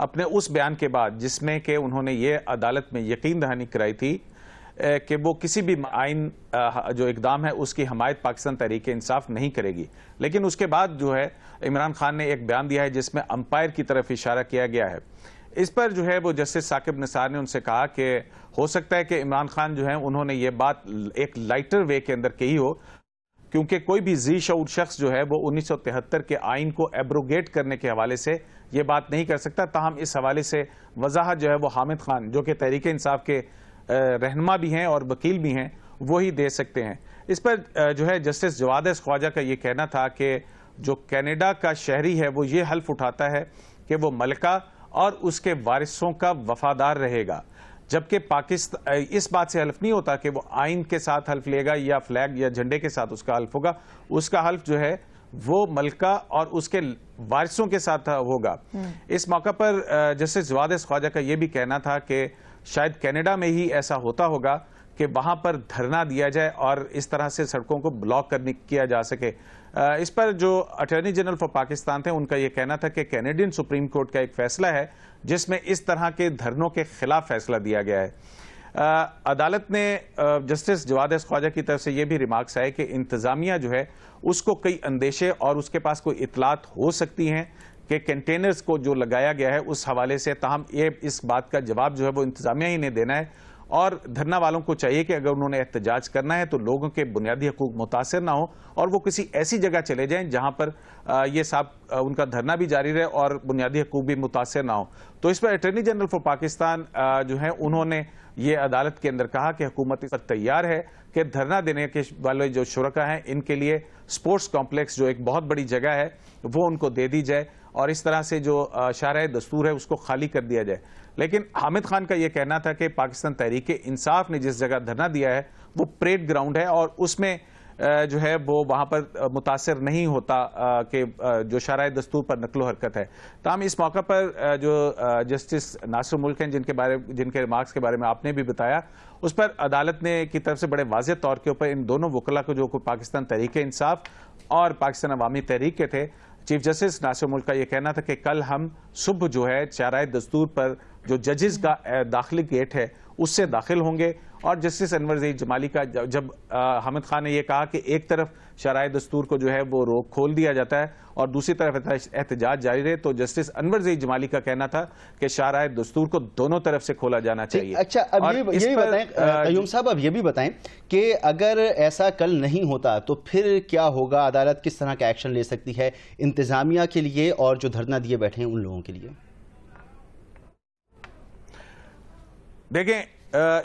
اپنے اس بیان کے بعد جس میں کہ انہوں نے یہ عدالت میں یقین دہانی کرائی تھی کہ وہ کسی بھی آئین جو اقدام ہے اس کی حمایت پاکستان تحریک انصاف نہیں کرے گی، لیکن اس کے بعد جو ہے عمران خان نے ایک بیان دیا ہے جس میں امپائر کی طرف اشارہ کیا گیا ہے۔ اس پر جو ہے وہ جسٹس ثاقب نثار نے ان سے کہا کہ ہو سکتا ہے کہ عمران خان جو ہے انہوں نے یہ بات ایک لائٹر وے کے اندر کہی ہو، کیونکہ کوئی بھی ذی شعور شخص جو ہے وہ 1973 کے آئین کو ایبروگیٹ کرنے کے حوالے سے یہ بات نہیں کر سکتا۔ تاہم اس حوالے سے وضاحت جو ہے وہ حامد خان جو کہ تحریک انصاف کے رہنما بھی ہیں اور وکیل بھی ہیں وہی دے سکتے ہیں۔ اس پر جو ہے جسٹس جواد خواجہ کا یہ کہنا تھا کہ جو کینیڈا کا شہری ہے وہ یہ حلف اٹھاتا ہے کہ وہ ملکہ اور اس کے وارثوں کا وفادار رہے گا، جبکہ پاکستان اس بات سے حلف نہیں ہوتا کہ وہ آئین کے ساتھ حلف لے گا یا فلیگ یا جھنڈے کے ساتھ اس کا حلف ہوگا، اس کا حلف جو ہے وہ ملکہ اور اس کے وارثوں کے ساتھ ہوگا۔ اس موقع پر جسٹس جواد خواجہ کا یہ بھی کہنا تھا کہ شاید کینیڈا میں ہی ایسا ہوتا ہوگا کہ وہاں پر دھرنا دیا جائے اور اس طرح سے سڑکوں کو بلاک کیا جا سکے۔ اس پر جو اٹارنی جنرل فار پاکستان تھے ان کا یہ کہنا تھا کہ کینیڈین سپریم کورٹ کا ایک فیصلہ ہے جس میں اس طرح کے دھرنوں کے خلاف فیصلہ دیا گیا ہے۔ عدالت نے جسٹس جواد خواجہ کی طرف سے یہ بھی ریمارکس آئے کہ انتظامیہ جو ہے اس کو کئی اندیشے اور اس کے پاس کوئی اطلاعات ہو سکتی ہیں کہ کنٹینرز کو جو لگایا گیا ہے اس حوالے سے، تاہم یہ اس بات کا جواب جو ہے وہ انتظامیہ ہی نے دینا ہے، اور دھرنا والوں کو چاہیے کہ اگر انہوں نے احتجاج کرنا ہے تو لوگوں کے بنیادی حقوق متاثر نہ ہوں اور وہ کسی ایسی جگہ چلے جائیں جہاں پر یہ صاحب ان کا دھرنا بھی جاری رہے اور بنیادی حقوق بھی متاثر نہ ہوں۔ تو اس پر اٹارنی جنرل فار پاکستان جو ہے انہوں نے یہ عدالت کے اندر کہا کہ حکومت اس پر تیار ہے کہ دھرنا دینے کے والے جو شرکا ہیں ان کے لیے سپورٹس کمپلیکس جو ایک بہت بڑی جگہ ہے وہ ان کو دے دی جائے اور اس طرح سے جو شارع دستور ہے اس کو خالی کر دیا جائے۔ لیکن حامد خان کا یہ کہنا تھا کہ پاکستان تحریک انصاف نے جس جگہ دھرنا دیا ہے وہ پریڈ گراؤنڈ ہے اور اس میں جو ہے وہ وہاں پر متاثر نہیں ہوتا کہ جو شارع دستور پر نقل و حرکت ہے۔ تاہم اس موقع پر جو جسٹس ناصر ملک ہیں جن کے ریمارکس کے بارے میں آپ نے بھی بتایا، اس پر عدالت نے کی طرف سے بڑے واضح طور کے اوپر ان دونوں وکلا کو جو پاکستان تحریک انصاف اور پاکستان عوامی تحریک کے تھے، چیف جسٹس ناصر ملک کا یہ کہنا تھا کہ کل ہم صبح جو ہے شارع دستور پر جو ججز کا داخلی گیٹ ہے اس سے داخل ہوں گے، اور جسٹس انور زئی جمالی کا جب حامد خان نے یہ کہا کہ ایک طرف شارع دستور کو جو ہے وہ روک کھول دیا جاتا ہے اور دوسری طرف احتجاج جاری رہے، تو جسٹس انور زئی جمالی کا کہنا تھا کہ شارع دستور کو دونوں طرف سے کھولا جانا چاہیے۔ اچھا، اب یہ بھی بتائیں قیوم صاحب، اب یہ بھی بتائیں کہ اگر ایسا کل نہیں ہوتا تو پھر کیا ہوگا؟ عدالت کس طرح کا ایکشن لے سکتی ہے انتظامیہ کے لیے اور جو دھرنا دیے بیٹھے ہیں ان لوگوں کے لیے؟ دیکھیں،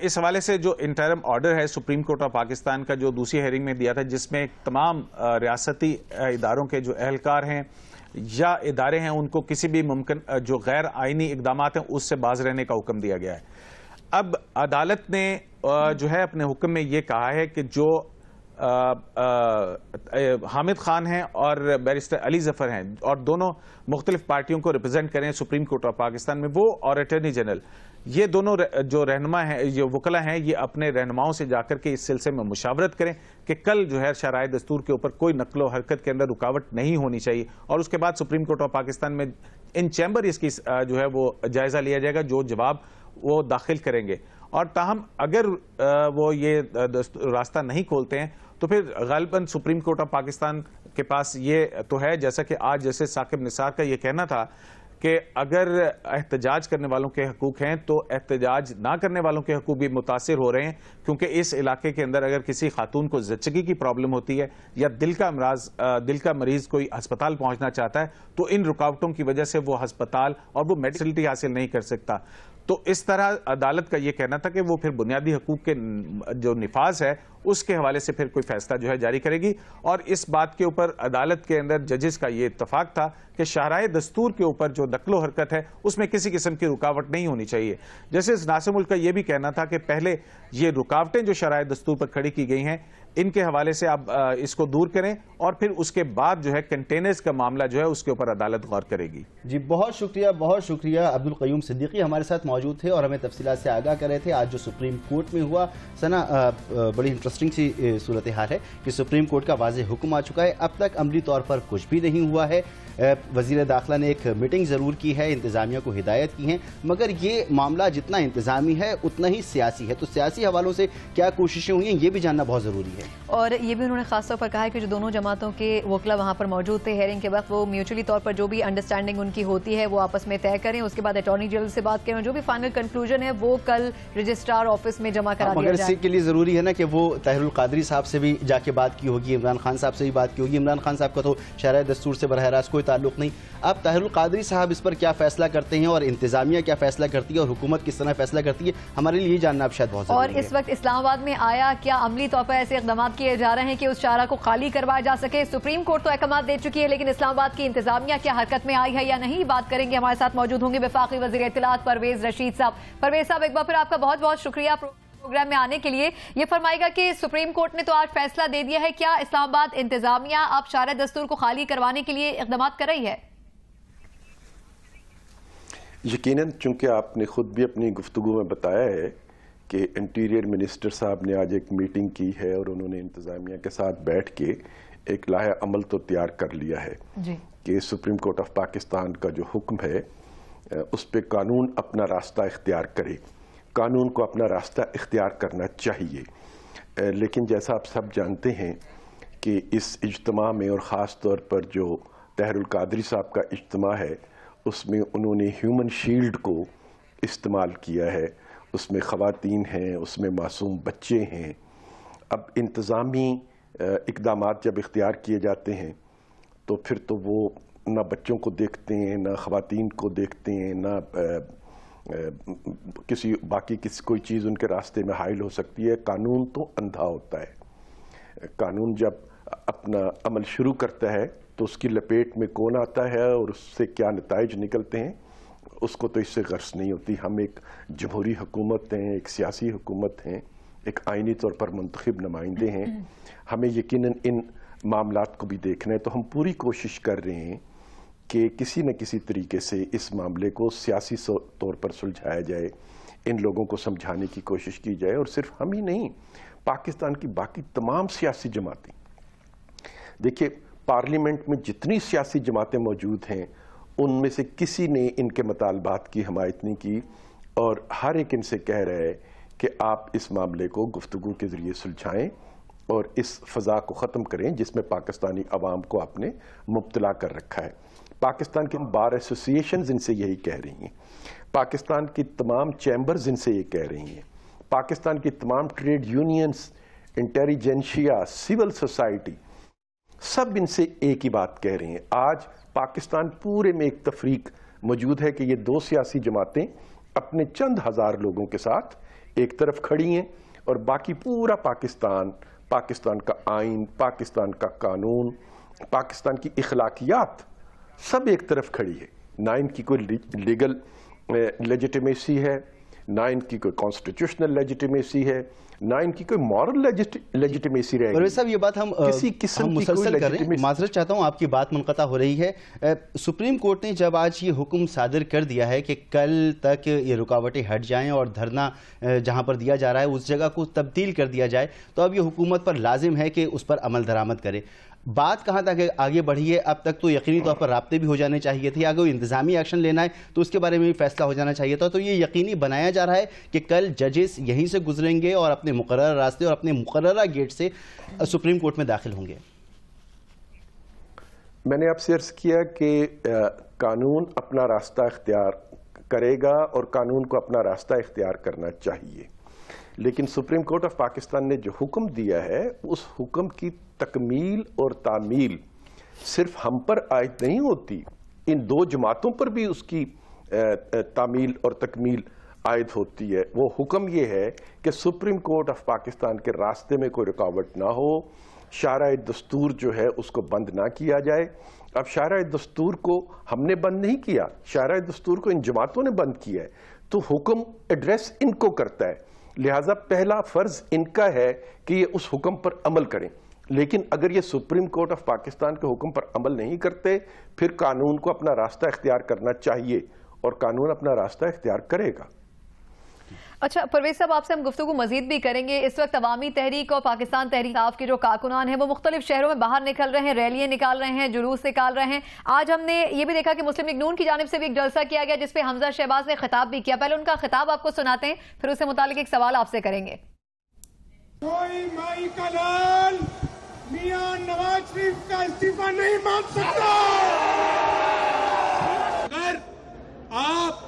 اس حوالے سے جو انٹرم آرڈر ہے سپریم کورٹ آف پاکستان کا جو دوسری ہیئرنگ میں دیا تھا، جس میں تمام ریاستی اداروں کے جو اہلکار ہیں یا ادارے ہیں ان کو کسی بھی ممکن جو غیر آئینی اقدامات ہیں اس سے باز رہنے کا حکم دیا گیا ہے۔ اب عدالت نے جو ہے اپنے حکم میں یہ کہا ہے کہ جو حامد خان ہیں اور بیرسٹر علی ظفر ہیں اور دونوں مختلف پارٹیوں کو ریپرزینٹ کریں سپریم کورٹ آف پاکستان میں، وہ اور اٹارنی جنرل، یہ دونوں جو رہنما ہیں، جو وکلا ہیں، یہ اپنے رہنماؤں سے جا کر کے اس سلسلے میں مشاورت کریں کہ کل جو ہے شرائع دستور کے اوپر کوئی نقل و حرکت کے اندر رکاوٹ نہیں ہونی چاہیے، اور اس کے بعد سپریم کورٹ آف پاکستان میں ان چیمبر اس کی جو ہے وہ جائزہ لیا جائے گا، جو جواب وہ داخل کریں گے۔ اور تاہم اگر وہ یہ راستہ نہیں کھولتے ہیں تو پھر غالباً سپریم کورٹ آف پاکستان کے پاس یہ تو ہے، جیسا کہ آج جیسے ثاقب نثار کا یہ کہنا تھا کہ اگر احتجاج کرنے والوں کے حقوق ہیں تو احتجاج نہ کرنے والوں کے حقوق بھی متاثر ہو رہے ہیں، کیونکہ اس علاقے کے اندر اگر کسی خاتون کو زچگی کی پرابلم ہوتی ہے یا دل کا مریض کوئی ہسپتال پہنچنا چاہتا ہے تو ان رکاوٹوں کی وجہ سے وہ ہسپتال اور وہ میڈیسلٹی حاصل نہیں کر سکتا۔ تو اس طرح عدالت کا یہ کہنا تھا کہ وہ پھر بنیادی حقوق کے جو نفاذ ہے اس کے حوالے سے پھر کوئی فیصلہ جو ہے جاری کرے گی، اور اس بات کے اوپر عدالت کے اندر ججز کا یہ اتفاق تھا کہ شاہراہ دستور کے اوپر جو نقل و حرکت ہے اس میں کسی قسم کی رکاوٹ نہیں ہونی چاہیے۔ جیسے ناصر ملک کا یہ بھی کہنا تھا کہ پہلے یہ رکاوٹیں جو شاہراہ دستور پر کھڑی کی گئی ہیں ان کے حوالے سے آپ اس کو دور کریں اور پھر اس کے بعد جو ہے کنٹینرز کا معاملہ جو ہے اس کے اوپر عدالت غور کرے گی. جی بہت شکریہ عبدالقیوم صدیقی ہمارے ساتھ موجود تھے اور ہمیں تفصیلات سے آگاہ کر رہے تھے. آج جو سپریم کورٹ میں ہوا سنا بڑی انٹرسٹنگ سی صورتحال ہے کہ سپریم کورٹ کا واضح حکم آ چکا ہے. اب تک عملی طور پر کچھ بھی نہیں ہوا ہے. وزیر داخلہ نے ایک میٹنگ ضرور کی ہے, انتظامیہ کو ہدایت کی ہیں, مگر یہ معاملہ جتنا انتظامی ہے اتنا ہی سیاسی ہے. تو سیاسی حوالوں سے کیا کوششیں ہوئی ہیں یہ بھی جاننا بہت ضروری ہے. اور یہ بھی انہوں نے خاص طور پر کہا ہے کہ جو دونوں جماعتوں کے وکلا وہاں پر موجود تھے ہیئرنگ کے وقت, وہ میوچولی طور پر جو بھی انڈرسٹینڈنگ ان کی ہوتی ہے وہ آپس میں طے کریں, اس کے بعد اٹارنی جنرل سے بات کریں, جو بھی فائنل کنکلوژن ہے وہ کل رجسٹرار آفس میں جمع کرا دیا جائے. مگر اس کے لیے ضروری ہے نا کہ وہ طاہر القادری صاحب سے بھی جا کے بات کی ہوگی, عمران خان صاحب سے بھی بات کی ہوگی. عمران خان صاحب کا تو شرح دستور سے براہ راست کوئی تعلق نہیں. اب طاہر القادری صاحب اس پر کیا فیصلہ کرتے ہیں اور انتظامیہ کیا فیصلہ کرتی ہے اور حکومت کس طرح فیصلہ کرتی ہے, ہمارے لیے یہ جاننا اب شاید بہت ضروری ہے. اور اس وقت اسلام آباد میں آیا کیا عملی طور پر ایسے اقدامات کیے جا رہے ہیں کہ اس شارع کو خالی کروایا جا سکے؟ سپریم کورٹ تو احکامات دے چکی ہے, لیکن اسلام آباد کی انتظامیہ کیا حرکت میں آئی ہے یا نہیں, بات کریں گے. ہمارے ساتھ موجود ہوں گے وفاقی وزیر اطلاعات پرویز رشید صاحب. پرویز صاحب ایک بار پھر آپ کا بہت بہت شکریہ پروگرام میں آنے کے لیے. یہ فرمائے گا کہ سپریم کورٹ نے تو آج فیصلہ دے دیا ہے, کیا اسلام آباد انتظامیہ اب شارع دستور کو خالی کروانے کے لیے اقدامات کر رہی ہے؟ یقیناً, چونکہ آپ نے خود بھی اپنی گفتگو میں بتایا ہے کہ انٹیریئر منسٹر صاحب نے آج ایک میٹنگ کی ہے اور انہوں نے انتظامیہ کے ساتھ بیٹھ کے ایک لائحہ عمل تو تیار کر لیا ہے کہ سپریم کورٹ آف پاکستان کا جو حکم ہے اس پہ قانون اپنا راستہ اختیار کرے. قانون کو اپنا راستہ اختیار کرنا چاہیے, لیکن جیسا آپ سب جانتے ہیں کہ اس اجتماع میں, اور خاص طور پر جو طاہر القادری صاحب کا اجتماع ہے, اس میں انہوں نے ہیومن شیلڈ کو استعمال کیا ہے. اس میں خواتین ہیں, اس میں معصوم بچے ہیں. اب انتظامی اقدامات جب اختیار کیے جاتے ہیں تو پھر تو وہ نہ بچوں کو دیکھتے ہیں, نہ خواتین کو دیکھتے ہیں, نہ کسی کوئی چیز ان کے راستے میں حائل ہو سکتی ہے. قانون تو اندھا ہوتا ہے. قانون جب اپنا عمل شروع کرتا ہے تو اس کی لپیٹ میں کون آتا ہے اور اس سے کیا نتائج نکلتے ہیں اس کو تو اس سے غرض نہیں ہوتی. ہم ایک جمہوری حکومت ہیں, ایک سیاسی حکومت ہیں, ایک آئینی طور پر منتخب نمائندے ہیں. ہمیں یقیناً ان معاملات کو بھی دیکھنا ہے. تو ہم پوری کوشش کر رہے ہیں کہ کسی نہ کسی طریقے سے اس معاملے کو سیاسی طور پر سلجھایا جائے, ان لوگوں کو سمجھانے کی کوشش کی جائے. اور صرف ہم ہی نہیں, پاکستان کی باقی تمام سیاسی جماعتیں, دیکھیے پارلیمنٹ میں جتنی سیاسی جماعتیں موجود ہیں ان میں سے کسی نے ان کے مطالبات کی حمایت نہیں کی, اور ہر ایک ان سے کہہ رہا ہے کہ آپ اس معاملے کو گفتگو کے ذریعے سلجھائیں اور اس فضا کو ختم کریں جس میں پاکستانی عوام کو آپ نے مبتلا کر رکھا ہے. پاکستان کے بار ایسوسیشنز ان سے یہی کہہ رہی ہیں, پاکستان کی تمام چیمبرز ان سے یہ کہہ رہی ہیں, پاکستان کی تمام trade unions, intelligentsia, civil society, سب ان سے ایک ہی بات کہہ رہے ہیں. آج پاکستان پورے میں ایک تفریق موجود ہے کہ یہ دو سیاسی جماعتیں اپنے چند ہزار لوگوں کے ساتھ ایک طرف کھڑی ہیں اور باقی پورا پاکستان کا آئین, پاکستان کا قانون, پاکستان کی اخلاقیات سب ایک طرف کھڑی ہے. نہ ان کی کوئی لیگل لیجیٹیمیسی ہے, نہ ان کی کوئی کانسٹیٹیوشنل لیجیٹیمیسی ہے, نہ ان کی کوئی مورل لیجیٹیمیسی رہے گی. پرویز صاحب یہ بات ہم مسلسل کر رہے ہیں, معذرت چاہتا ہوں آپ کی بات منقطع ہو رہی ہے. سپریم کورٹ نے جب آج یہ حکم صادر کر دیا ہے کہ کل تک یہ رکاوٹیں ہٹ جائیں اور دھرنا جہاں پر دیا جا رہا ہے اس جگہ کو تبدیل کر دیا جائے, تو اب یہ حکومت پر لازم ہے کہ اس پر عمل درآمد کرے. بات کہاں تک آگے بڑھی ہے؟ اب تک تو یقینی طور پر رابطے بھی ہو جانے چاہیے تھے, اگر انتظامی ایکشن لینا ہے تو اس کے بارے میں بھی فیصلہ ہو جانا چاہیے تھا. تو یہ یقینی بنایا جا رہا ہے کہ کل ججز یہیں سے گزریں گے اور اپنے مقررہ راستے اور اپنے مقررہ گیٹ سے سپریم کورٹ میں داخل ہوں گے. میں نے آپ سے عرض کیا کہ قانون اپنا راستہ اختیار کرے گا اور قانون کو اپنا راستہ اختیار کرنا چاہیے, لیکن سپریم کورٹ آف پاکستان نے جو حکم دیا ہے اس حکم کی تکمیل اور تعمیل صرف ہم پر عائد نہیں ہوتی, ان دو جماعتوں پر بھی اس کی تعمیل اور تکمیل عائد ہوتی ہے. وہ حکم یہ ہے کہ سپریم کورٹ آف پاکستان کے راستے میں کوئی رکاوٹ نہ ہو, شارع دستور جو ہے اس کو بند نہ کیا جائے. اب شارع دستور کو ہم نے بند نہیں کیا, شارع دستور کو ان جماعتوں نے بند کیا ہے, تو حکم ایڈریس ان کو کرتا ہے. لہٰذا پہلا فرض ان کا ہے کہ یہ اس حکم پر عمل کریں. لیکن اگر یہ سپریم کورٹ آف پاکستان کے حکم پر عمل نہیں کرتے پھر قانون کو اپنا راستہ اختیار کرنا چاہیے اور قانون اپنا راستہ اختیار کرے گا. اچھا پرویز صاحب، آپ سے ہم گفتگو مزید بھی کریں گے. اس وقت عوامی تحریک اور پاکستان تحریک انصاف کے جو کارکنان ہیں وہ مختلف شہروں میں باہر نکل رہے ہیں، ریلیاں نکال رہے ہیں، جلوس نکال رہے ہیں. آج ہم نے یہ بھی دیکھا کہ مسلم لیگ نون کی جانب سے بھی ایک جلسہ کیا گیا جس پہ حمزہ شہباز نے خطاب بھی کیا. پہلے ان کا خطاب آپ کو سناتے ہیں، پھر اس سے متعلق ایک سوال آپ سے کریں گے. کوئی مائی کا لال میاں نواز شریف کا استعفیٰ نہیں مانگ سکتا. اگر آپ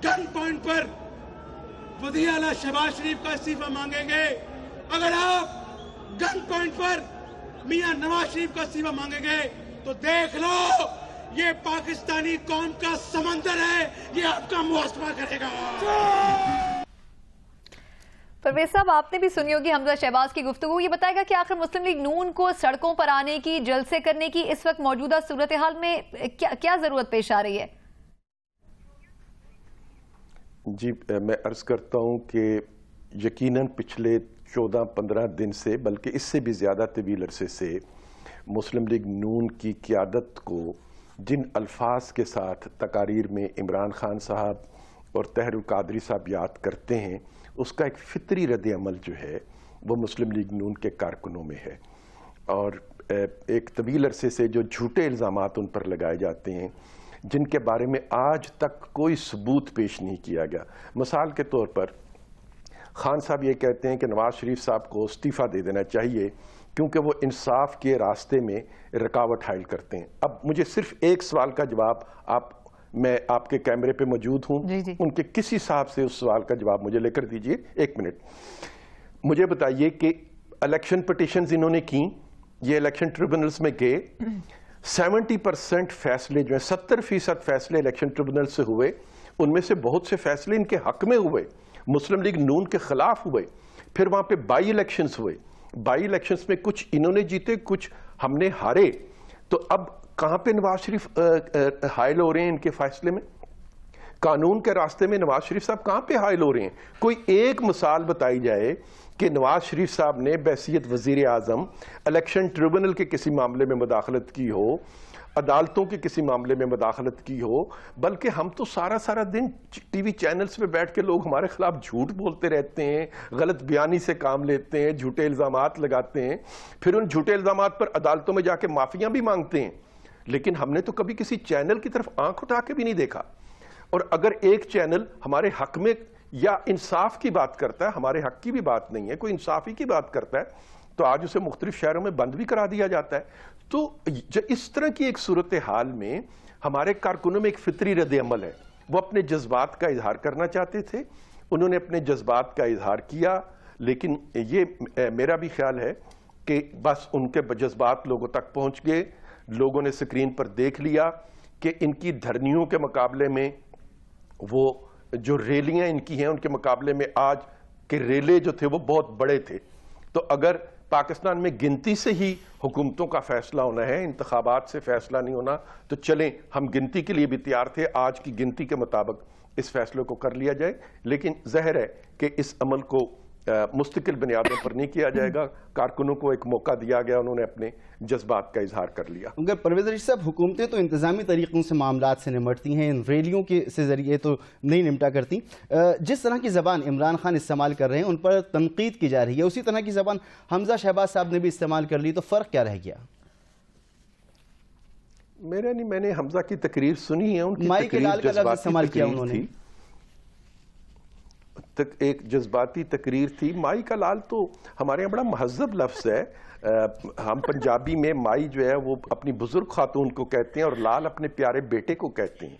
گن پوائنٹ پر وزیر اعلیٰ شہباز شریف کا استعفیٰ مانگیں گے، اگر آپ گن پوائنٹ پر میاں نواز شریف کا استعفیٰ مانگیں گے تو دیکھ لو یہ پاکستانی قوم کا سمندر ہے، یہ آپ کا محاسبہ کرے گا. پرویز صاحب، آپ نے بھی سنی ہوگی حمزہ شہباز کی گفتگو. یہ بتائے گا کہ آخر مسلم لیگ نون کو سڑکوں پر آنے کی، جلسے کرنے کی اس وقت موجودہ صورتحال میں کیا ضرورت پیش آ رہی ہے؟ جی میں عرض کرتا ہوں کہ یقیناً پچھلے 14-15 دن سے بلکہ اس سے بھی زیادہ طویل عرصے سے مسلم لیگ نون کی قیادت کو جن الفاظ کے ساتھ تقاریر میں عمران خان صاحب اور طاہر القادری صاحب یاد کرتے ہیں، اس کا ایک فطری رد عمل جو ہے وہ مسلم لیگ نون کے کارکنوں میں ہے. اور ایک طویل عرصے سے جو جھوٹے الزامات ان پر لگائے جاتے ہیں جن کے بارے میں آج تک کوئی ثبوت پیش نہیں کیا گیا. مثال کے طور پر خان صاحب یہ کہتے ہیں کہ نواز شریف صاحب کو استعفیٰ دے دینا چاہیے کیونکہ وہ انصاف کے راستے میں رکاوٹ حائل کرتے ہیں. اب مجھے صرف ایک سوال کا جواب میں آپ کے کیمرے پہ موجود ہوں، ان کے کسی صاحب سے اس سوال کا جواب مجھے لے کر دیجئے. 1 منٹ. مجھے بتائیے کہ الیکشن پٹیشنز انہوں نے کی، یہ الیکشن ٹریبونلز میں گئے، 70% فیصلے جو ہیں 70% فیصلے الیکشن ٹریبونل سے ہوئے، ان میں سے بہت سے فیصلے ان کے حق میں ہوئے، مسلم لیگ نون کے خلاف ہوئے. پھر وہاں پہ بائی الیکشنز ہوئے، بائی الیکشنز میں کچھ انہوں نے جیتے کچھ ہم نے ہارے. تو اب کہاں پہ نواز شریف حائل ہو رہے ہیں ان کے فیصلے میں؟ قانون کے راستے میں نواز شریف صاحب کہاں پہ حائل ہو رہے ہیں؟ کوئی ایک مثال بتائی جائے کہ نواز شریف صاحب نے بحیثیت وزیر اعظم الیکشن ٹریبونل کے کسی معاملے میں مداخلت کی ہو، عدالتوں کے کسی معاملے میں مداخلت کی ہو. بلکہ ہم تو سارا دن ٹی وی چینلز پہ بیٹھ کے لوگ ہمارے خلاف جھوٹ بولتے رہتے ہیں، غلط بیانی سے کام لیتے ہیں، جھوٹے الزامات لگاتے ہیں، پھر ان جھوٹے الزامات پر عدالتوں میں جا کے معافیاں بھی مانگتے ہیں. لیکن ہم نے تو کبھی کسی چینل کی طرف آنکھ اٹھا کے بھی نہیں دیکھا. اور اگر ایک چینل ہمارے حق میں یا انصاف کی بات کرتا ہے، ہمارے حق کی بھی بات نہیں ہے، کوئی انصافی کی بات کرتا ہے، تو آج اسے مختلف شہروں میں بند بھی کرا دیا جاتا ہے. تو اس طرح کی ایک صورتحال میں ہمارے کارکنوں میں ایک فطری رد عمل ہے. وہ اپنے جذبات کا اظہار کرنا چاہتے تھے، انہوں نے اپنے جذبات کا اظہار کیا. لیکن یہ میرا بھی خیال ہے کہ بس ان کے جذبات لوگوں تک پہنچ گئے، لوگوں نے سکرین پر دیکھ لیا کہ ان کی دھرنیوں کے مقابلے میں وہ جو ریلیاں ان کی ہیں ان کے مقابلے میں آج کے ریلے جو تھے وہ بہت بڑے تھے. تو اگر پاکستان میں گنتی سے ہی حکومتوں کا فیصلہ ہونا ہے، انتخابات سے فیصلہ نہیں ہونا، تو چلیں ہم گنتی کے لیے بھی تیار تھے، آج کی گنتی کے مطابق اس فیصلے کو کر لیا جائے. لیکن ظاہر ہے کہ اس عمل کو مستقل بنیادوں پر نہیں کیا جائے گا. کارکنوں کو ایک موقع دیا گیا، انہوں نے اپنے جذبات کا اظہار کر لیا. پرویز رشید صاحب، حکومتیں تو انتظامی طریقوں سے معاملات سے نمٹتی ہیں، ان ریلیوں کے سے ذریعے تو نہیں نمٹا کرتی. جس طرح کی زبان عمران خان استعمال کر رہے ہیں ان پر تنقید کی جا رہی ہے، اسی طرح کی زبان حمزہ شہباز صاحب نے بھی استعمال کر لی، تو فرق کیا رہ گیا؟ میرا نہیں، میں نے حمزہ کی تقریر سنی ہے، ان کی مائی کے لال کا لفظ استعمال کیا انہوں نے، ایک جذباتی تقریر تھی. مائی کا لال تو ہمارے یہاں بڑا مہذب لفظ ہے. ہم پنجابی میں مائی جو ہے وہ اپنی بزرگ خاتون کو کہتے ہیں اور لال اپنے پیارے بیٹے کو کہتے ہیں.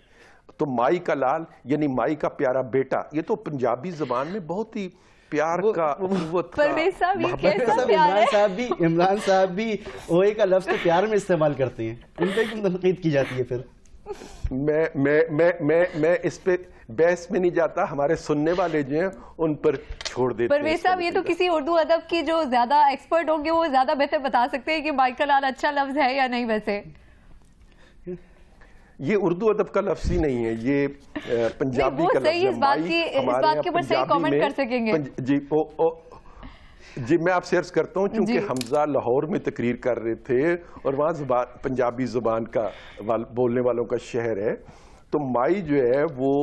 تو مائی کا لال یعنی مائی کا پیارا بیٹا، یہ تو پنجابی زبان میں بہت ہی پیار کا، عمران صاحب بھی اوئے کا لفظ تو پیار میں استعمال کرتے ہیں، ان پہ کیوں تنقید کی جاتی ہے پھر؟ میں اس پہ بحث میں نہیں جاتا، ہمارے سننے والے جو ہیں ان پر چھوڑ دیتے ہیں. پرویز صاحب، یہ تو کسی اردو ادب کی جو زیادہ ایکسپرٹ ہوں گے وہ زیادہ بہتر بتا سکتے ہیں کہ مائی کا لال اچھا لفظ ہے یا نہیں. ویسے یہ اردو ادب کا لفظ ہی نہیں ہے، یہ پنجابی کا لفظ ہے۔ اس بات کے اوپر صحیح کامنٹ کر سکیں گے۔ جی میں آپ سے عرض کرتا ہوں، چونکہ حمزہ لاہور میں تقریر کر رہے تھے اور وہاں پنجابی زبان کا بولنے والوں کا شہر ہے، تو مائی جو ہے وہ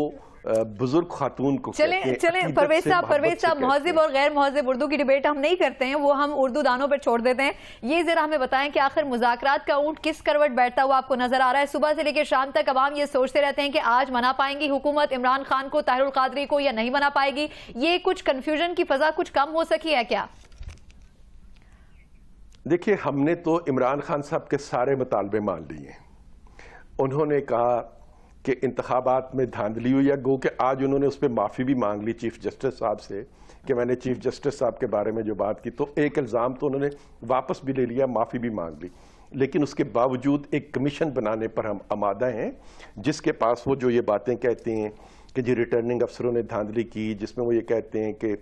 بزرگ خاتون کو چلیں پرویز صاحب مہذب اور غیر مہذب اردو کی ڈیبیٹ ہم نہیں کرتے ہیں، وہ ہم اردو دانوں پر چھوڑ دیتے ہیں۔ یہ ذرا ہمیں بتائیں کہ آخر مذاکرات کا اونٹ کس کروٹ بیٹھتا ہوا آپ کو نظر آ رہا ہے؟ صبح سے لے کے شام تک عوام یہ سوچتے رہتے ہیں کہ آج منا پائیں گی حکومت عمران خان کو، طاہر القادری کو، یا نہیں منا پائے گی؟ یہ کچھ کنفیوژن کی فضا کچھ کم ہو سکی ہے کیا؟ دیکھیے، ہم نے تو عمران خان صاحب کے سارے مطالبے مان لیے۔ انہوں نے کہا کہ انتخابات میں دھاندلی ہوئی، یا گو کہ آج انہوں نے اس پہ معافی بھی مانگ لی چیف جسٹس صاحب سے کہ میں نے چیف جسٹس صاحب کے بارے میں جو بات کی، تو ایک الزام تو انہوں نے واپس بھی لے لیا، معافی بھی مانگ لی، لیکن اس کے باوجود ایک کمیشن بنانے پر ہم آمادہ ہیں جس کے پاس وہ جو یہ باتیں کہتے ہیں کہ جی ریٹرننگ افسروں نے دھاندلی کی، جس میں وہ یہ کہتے ہیں کہ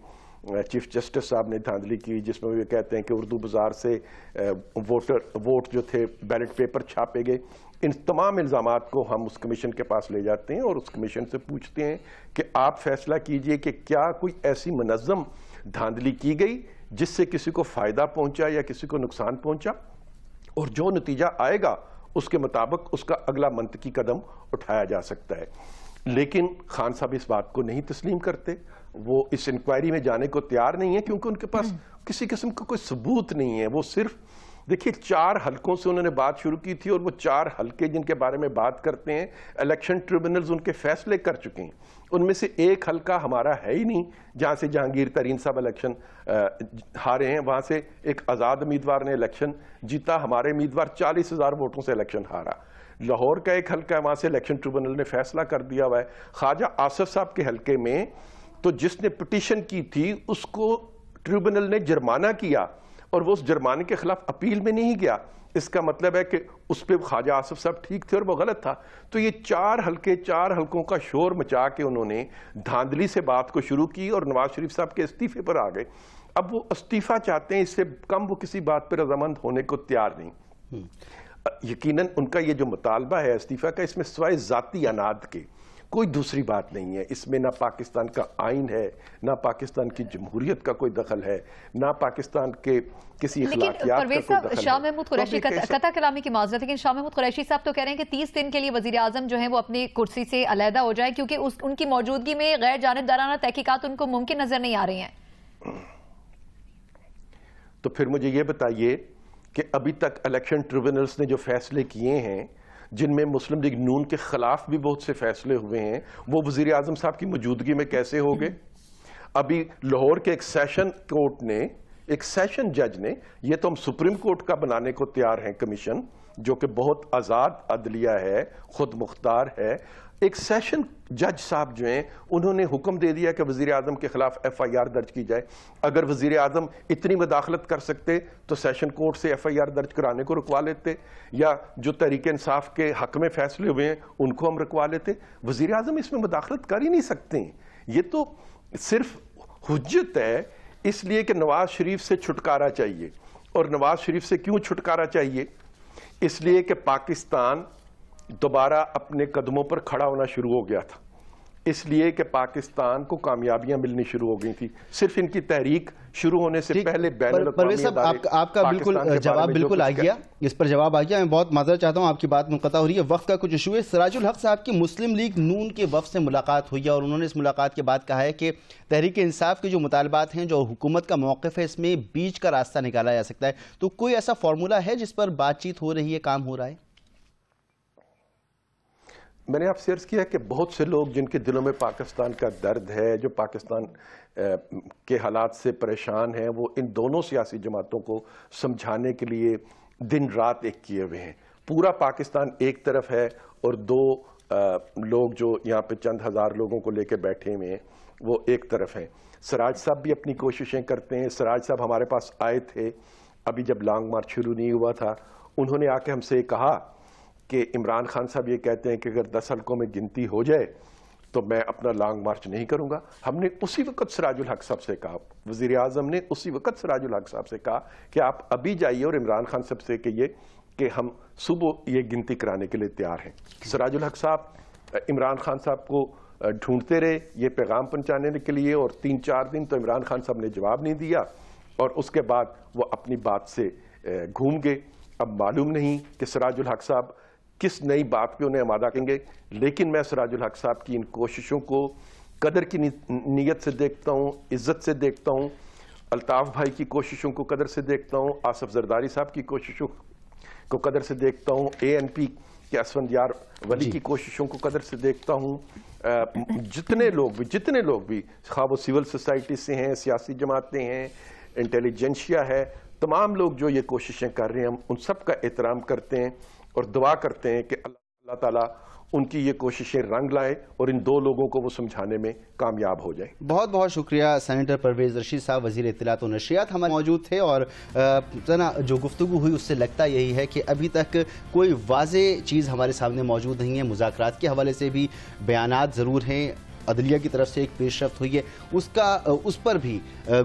چیف جسٹس صاحب نے دھاندلی کی، جس میں وہ یہ کہتے ہیں کہ اردو بازار سے ووٹ جو تھے بیلٹ پیپر چھاپے گئے، ان تمام الزامات کو ہم اس کمیشن کے پاس لے جاتے ہیں اور اس کمیشن سے پوچھتے ہیں کہ آپ فیصلہ کیجئے کہ کیا کوئی ایسی منظم دھاندلی کی گئی جس سے کسی کو فائدہ پہنچا یا کسی کو نقصان پہنچا، اور جو نتیجہ آئے گا اس کے مطابق اس کا اگلا منطقی قدم اٹھایا جا سکتا ہے۔ لیکن خان صاحب اس بات کو نہیں تسلیم کرتے، وہ اس انکوائری میں جانے کو تیار نہیں ہے کیونکہ ان کے پاس کسی قسم کا کوئی ثبوت نہیں ہے۔ وہ صرف دیکھیے 4 حلقوں سے انہوں نے بات شروع کی تھی، اور وہ 4 حلقے جن کے بارے میں بات کرتے ہیں الیکشن ٹریبونلز ان کے فیصلے کر چکے ہیں، ان میں سے ایک حلقہ ہمارا ہے ہی نہیں جہاں سے جہانگیر ترین صاحب الیکشن ہارے ہیں، وہاں سے ایک آزاد امیدوار نے الیکشن جیتا، ہمارے امیدوار 40,000 ووٹوں سے الیکشن ہارا۔ لاہور کا ایک حلقہ ہے، وہاں سے الیکشن ٹریبونل نے فیصلہ کر دیا ہوا ہے۔ خواجہ آصف صاحب کے حلقے میں تو جس نے پٹیشن کی تھی اس کو ٹریبونل نے جرمانہ کیا، اور وہ اس جرمانے کے خلاف اپیل میں نہیں گیا۔ اس کا مطلب ہے کہ اس پہ خواجہ آصف صاحب ٹھیک تھے اور وہ غلط تھا۔ تو یہ 4 حلقوں کا شور مچا کے انہوں نے دھاندلی سے بات کو شروع کی اور نواز شریف صاحب کے استعفے پر آ گئے۔ اب وہ استعفیٰ چاہتے ہیں، اس سے کم وہ کسی بات پر رضامند ہونے کو تیار نہیں۔ یقیناً ان کا یہ جو مطالبہ ہے استعفیٰ کا، اس میں سوائے ذاتی اناد کے کوئی دوسری بات نہیں ہے۔ اس میں نہ پاکستان کا آئین ہے، نہ پاکستان کی جمہوریت کا کوئی دخل ہے، نہ پاکستان کے کسی اخلاقیات کا کوئی دخل ہے۔ شاہ محمود قریشی قطع کلامی کی معذرت، لیکن شاہ محمود قریشی صاحب تو کہہ رہے ہیں کہ 30 دن کے لیے وزیر اعظم جو ہیں وہ اپنی کرسی سے علیحدہ ہو جائے، کیونکہ ان کی موجودگی میں غیر جانبدارانہ تحقیقات ان کو ممکن نظر نہیں آ رہی ہیں۔ تو پھر مجھے یہ بتائیے کہ ابھی تک الیکشن ٹریبونلز نے جو فیصلے کیے ہیں، جن میں مسلم لیگ نون کے خلاف بھی بہت سے فیصلے ہوئے ہیں، وہ وزیر اعظم صاحب کی موجودگی میں کیسے ہو گئے؟ ابھی لاہور کے ایک سیشن کورٹ نے، ایک سیشن جج نے، یہ تو ہم سپریم کورٹ کا بنانے کو تیار ہیں کمیشن، جو کہ بہت آزاد عدلیہ ہے، خود مختار ہے، ایک سیشن جج صاحب جو ہیں انہوں نے حکم دے دیا کہ وزیر اعظم کے خلاف FIR درج کی جائے۔ اگر وزیر اعظم اتنی مداخلت کر سکتے تو سیشن کورٹ سے FIR درج کرانے کو رکوا لیتے، یا جو تحریک انصاف کے حق میں فیصلے ہوئے ہیں ان کو ہم رکوا لیتے۔ وزیر اعظم اس میں مداخلت کر ہی نہیں سکتے ہیں۔ یہ تو صرف حجت ہے، اس لیے کہ نواز شریف سے چھٹکارا چاہیے۔ اور نواز شریف سے کیوں چھٹکارا چاہیے؟ اس لیے کہ پاکستان دوبارہ اپنے قدموں پر کھڑا ہونا شروع ہو گیا تھا، اس لیے کہ پاکستان کو کامیابیاں ملنی شروع ہو گئی تھی۔ صرف ان کی تحریک شروع ہونے سے پہلے بین الاقوامی ادارے، آپ کا جواب بالکل آ گیا، اس پر جواب آ گیا۔ میں بہت معذرت چاہتا ہوں، آپ کی بات منقطع ہو رہی ہے، وقت کا کچھ ایشو ہے۔ سراج الحق صاحب کی مسلم لیگ نون کے وفد سے ملاقات ہوئی ہے، اور انہوں نے اس ملاقات کے بعد کہا ہے کہ تحریک انصاف کے جو مطالبات ہیں، جو حکومت کا موقف ہے، اس میں بیچ کا راستہ نکالا جا سکتا ہے۔ تو کوئی ایسا فارمولا ہے جس پر بات چیت ہو رہی ہے، کام ہو رہا ہے؟ میں نے آپ سے عرض کیا کہ بہت سے لوگ جن کے دلوں میں پاکستان کا درد ہے، جو پاکستان کے حالات سے پریشان ہیں، وہ ان دونوں سیاسی جماعتوں کو سمجھانے کے لیے دن رات ایک کیے ہوئے ہیں۔ پورا پاکستان ایک طرف ہے اور 2 لوگ جو یہاں پہ چند ہزار لوگوں کو لے کے بیٹھے ہوئے ہیں وہ ایک طرف ہیں۔ سراج صاحب بھی اپنی کوششیں کرتے ہیں۔ سراج صاحب ہمارے پاس آئے تھے ابھی جب لانگ مارچ شروع نہیں ہوا تھا، انہوں نے آ کے ہم سے کہا کہ عمران خان صاحب یہ کہتے ہیں کہ اگر 10 حلقوں میں گنتی ہو جائے تو میں اپنا لانگ مارچ نہیں کروں گا۔ ہم نے اسی وقت سراج الحق صاحب سے کہا، وزیر اعظم نے اسی وقت سراج الحق صاحب سے کہا کہ آپ ابھی جائیے اور عمران خان صاحب سے کہیے کہ ہم صبح یہ گنتی کرانے کے لیے تیار ہیں. سراج الحق صاحب عمران خان صاحب کو ڈھونڈتے رہے یہ پیغام پہنچانے کے لیے, اور 3-4 دن تو عمران خان صاحب نے جواب نہیں دیا, اور اس کے بعد وہ اپنی بات سے گھوم گئے. اب معلوم نہیں کہ سراج الحق صاحب کس نئی بات پہ انہیں آمادہ کریں گے, لیکن میں سراج الحق صاحب کی ان کوششوں کو قدر کی نیت سے دیکھتا ہوں, عزت سے دیکھتا ہوں. الطاف بھائی کی کوششوں کو قدر سے دیکھتا ہوں, آصف زرداری صاحب کی کوششوں کو قدر سے دیکھتا ہوں, ANP کے اسفندیار ولی کی کوششوں کو قدر سے دیکھتا ہوں. جتنے لوگ بھی خواہ وہ سول سوسائٹی سے ہیں, سیاسی جماعتیں ہیں, انٹیلیجنشیا ہے, تمام لوگ جو یہ کوششیں کر رہے ہیں ہم ان سب کا احترام کرتے ہیں اور دعا کرتے ہیں کہ اللہ تعالیٰ ان کی یہ کوششیں رنگ لائے اور ان 2 لوگوں کو وہ سمجھانے میں کامیاب ہو جائیں. بہت بہت شکریہ سینیٹر پرویز رشید صاحب, وزیر اطلاعات و نشریات ہمارے موجود تھے, اور جو گفتگو ہوئی اس سے لگتا یہی ہے کہ ابھی تک کوئی واضح چیز ہمارے سامنے موجود نہیں ہے. مذاکرات کے حوالے سے بھی بیانات ضرور ہیں, عدلیہ کی طرف سے ایک پیش رفت ہوئی ہے, اس پر بھی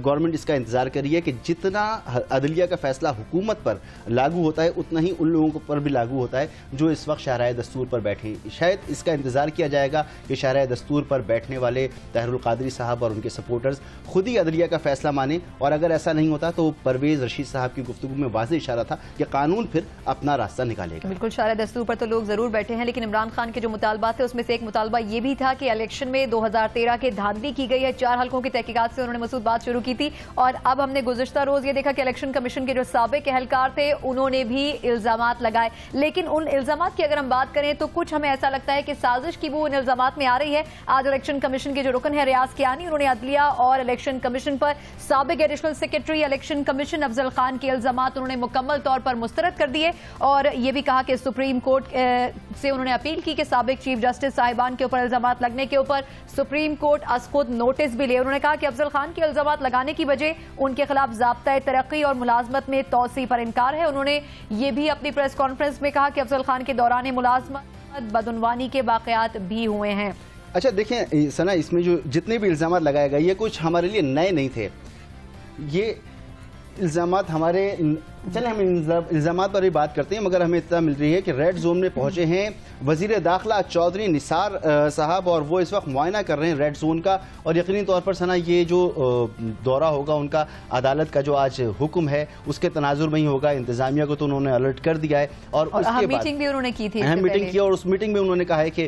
گورنمنٹ اس کا انتظار کر رہی ہے کہ جتنا عدلیہ کا فیصلہ حکومت پر لاگو ہوتا ہے اتنا ہی ان لوگوں پر بھی لاگو ہوتا ہے جو اس وقت شاہراہ دستور پر بیٹھے. شاید اس کا انتظار کیا جائے گا کہ شاہراہ دستور پر بیٹھنے والے طاہر القادری صاحب اور ان کے سپورٹرز خود ہی عدلیہ کا فیصلہ مانیں, اور اگر ایسا نہیں ہوتا تو پرویز رشید صاحب کی گفتگو میں واضح اشارہ تھا کہ قانون پھر اپنا راستہ نکالے گا. بالکل, شاہراہ دستور پر تو لوگ ضرور بیٹھے ہیں, لیکن عمران خان کے جو مطالبات تھے اس میں سے ایک مطالبہ یہ بھی تھا کہ الیکشن میں 2013 کے دھاندلی کی گئی ہے. 4 حلقوں کی تحقیقات سے انہوں نے مسعود بات شروع کی تھی, اور اب ہم نے گزشتہ روز یہ دیکھا کہ الیکشن کمیشن کے جو سابق اہلکار تھے انہوں نے بھی الزامات لگائے. لیکن ان الزامات کی اگر ہم بات کریں تو کچھ ہمیں ایسا لگتا ہے کہ سازش کی وہ ان الزامات میں آ رہی ہے. آج الیکشن کمیشن کے جو رکن ہے ریاض کیانی, انہوں نے عدلیہ اور الیکشن کمیشن پر سابق ایڈیشنل سیکرٹری الیکشن کمیشن افضل خان کے الزامات انہوں نے مکمل طور پر مسترد کر دیے, اور یہ بھی کہا کہ سپریم کورٹ سے انہوں نے اپیل کی کہ سابق چیف جسٹس صاحبان کے اوپر الزامات لگنے کے اوپر سپریم کورٹ از خود نوٹس بھی لے. انہوں نے کہا کہ افضل خان کے الزامات لگانے کی وجہ ان کے خلاف ضابطۂ ترقی اور ملازمت میں توسیع پر انکار ہے. انہوں نے یہ بھی اپنی پریس کانفرنس میں کہا کہ افضل خان کے دوران ملازمت بدعنوانی کے واقعات بھی ہوئے ہیں. اچھا دیکھیں سنا, اس میں جو جتنے بھی الزامات لگائے گئے یہ کچھ ہمارے لیے نئے نہیں تھے. یہ الزامات ہمارے, چلیں ہم الزامات پر بھی بات کرتے ہیں, مگر ہمیں اطلاع مل رہی ہے کہ ریڈ زون میں پہنچے ہیں وزیر داخلہ چودھری نثار صاحب, اور وہ اس وقت معائنہ کر رہے ہیں ریڈ زون کا. اور یقینی طور پر سنا یہ جو دورہ ہوگا ان کا عدالت کا جو آج حکم ہے اس کے تناظر میں ہی ہوگا. انتظامیہ کو تو انہوں نے الرٹ کر دیا ہے, اور اس کے بعد میٹنگ بھی انہوں نے کی تھی, اہم میٹنگ کی, اور اس میٹنگ میں انہوں نے کہا ہے کہ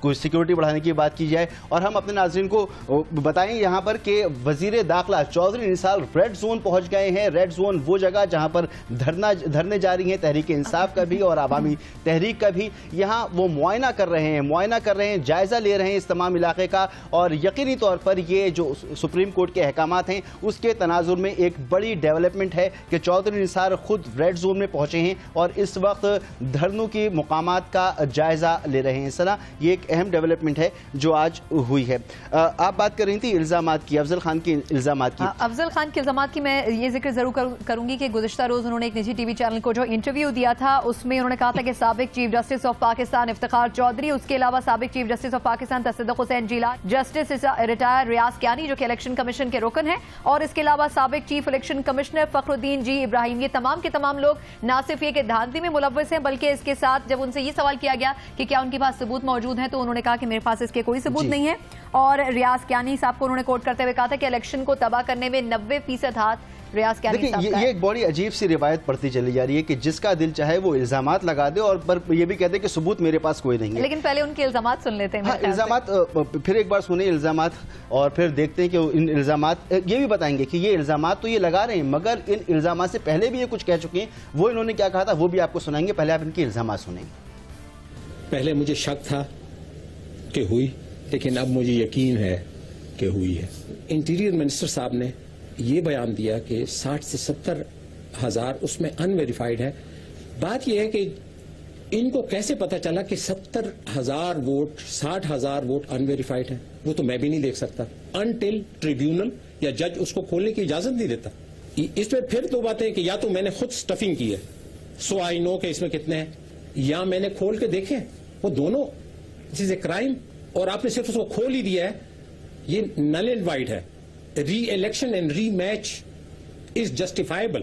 کوئی سیکیورٹی بڑھانے کی بات کی جائے. اور ہم اپنے ناظرین کو بتائیں یہاں پر کہ وزیر داخلہ چودھری نثار ریڈ زون پہنچ گئے ہیں. ریڈ زون وہ جگہ جہاں پر دھرنے جاری ہیں تحریک انصاف کا بھی اور عوامی تحریک کا بھی. یہاں وہ معائنہ کر رہے ہیں, جائزہ لے رہے ہیں اس تمام علاقے کا, اور یقینی طور پر یہ جو سپریم کورٹ کے احکامات ہیں اس کے تناظر میں ایک بڑی ڈیولپمنٹ ہے کہ چودھری نثار خود ریڈ زون میں پہنچے ہیں اور اس وقت دھرنوں کی مقامات کا جائزہ لے رہے ہیں. سنا یہ ایک اہم ڈیولپمنٹ ہے جو آج ہوئی ہے. آپ بات کر رہی تھی الزامات کی, افضل خان کے الزامات کی. افضل خان کے الزامات کی میں یہ ذکر ضرور کروں گی کہ گزشتہ روز انہوں نے ایک نجی ٹی وی چینل کو جو انٹرویو دیا تھا اس میں انہوں نے کہا تھا کہ سابق chief justice of Pakistan Iftikhar Chaudhry, اس کے علاوہ سابق chief justice of Pakistan Tassaduq Hussain Jillani, justice retire Riaz Kayani جو کہ الیکشن کمیشن کے رکن ہیں, اور اس کے علاوہ سابق چیف الیکشن کمشنر فخر الدین جی ابراہیم, یہ تمام کے تمام لوگ نہ صرف یہ کہ دھاندلی میں ملوث ہیں بلکہ اس کے ساتھ جب ان سے یہ سوال کیا گیا کہ کیا ان کے پاس ثبوت موجود ہیں تو انہوں نے کہا کہ میرے پاس اس کے کوئی ثبوت نہیں ہے. اور ریاض کیانی صاحب کو انہوں نے کوٹ کرتے ہوئے کہا تھا کہ الیکشن کو تباہ کرنے میں 90% ہاتھ ریاض کیانی صاحب کا ہے. یہ ایک بڑی عجیب سی روایت پڑھتی چلی جا رہی ہے کہ جس کا دل چاہے وہ الزامات لگا دے, اور یہ بھی کہتے ہیں کہ ثبوت میرے پاس کوئی نہیں ہے. لیکن پہلے ان کے الزامات سن لیتے ہیں. الزامات پھر ایک بار سنیں الزامات, اور پھر دیکھتے ہیں کہ ان الزامات یہ بھی بتائیں گے کہ یہ الزامات تو یہ لگا رہے ہیں مگر ان الزامات سے پہلے بھی یہ کچھ کہہ چکے ہیں. وہ انہوں نے کیا کہا تھا وہ بھی آپ کو سنائیں گے, پہلے آپ ان کے الزامات سنیں. پہلے مجھے شک تھا کہ ہوئی, لیکن اب مجھے یقین ہے کہ ہوئی ہے. انٹیریئر منسٹر صاحب نے یہ بیان دیا کہ 60 سے 70 ہزار اس میں ان ویریفائڈ ہے. بات یہ ہے کہ ان کو کیسے پتا چلا کہ 70 ہزار ووٹ 60 ہزار ووٹ ان ویریفائڈ ہیں, وہ تو میں بھی نہیں دیکھ سکتا انٹل ٹریبیونل یا جج اس کو کھولنے کی اجازت نہیں دیتا. اس میں پھر دو باتیں کہ یا تو میں نے خود سٹفنگ کی ہے سو آئی نو کہ اس میں کتنے ہیں, یا میں نے کھول کے دیکھے, وہ دونوں چیز اے کرائم, اور آپ نے صرف اس کو کھول ہی دیا ہے. یہ نل اینڈ وائڈ ہے. Reelection and rematch is justifiable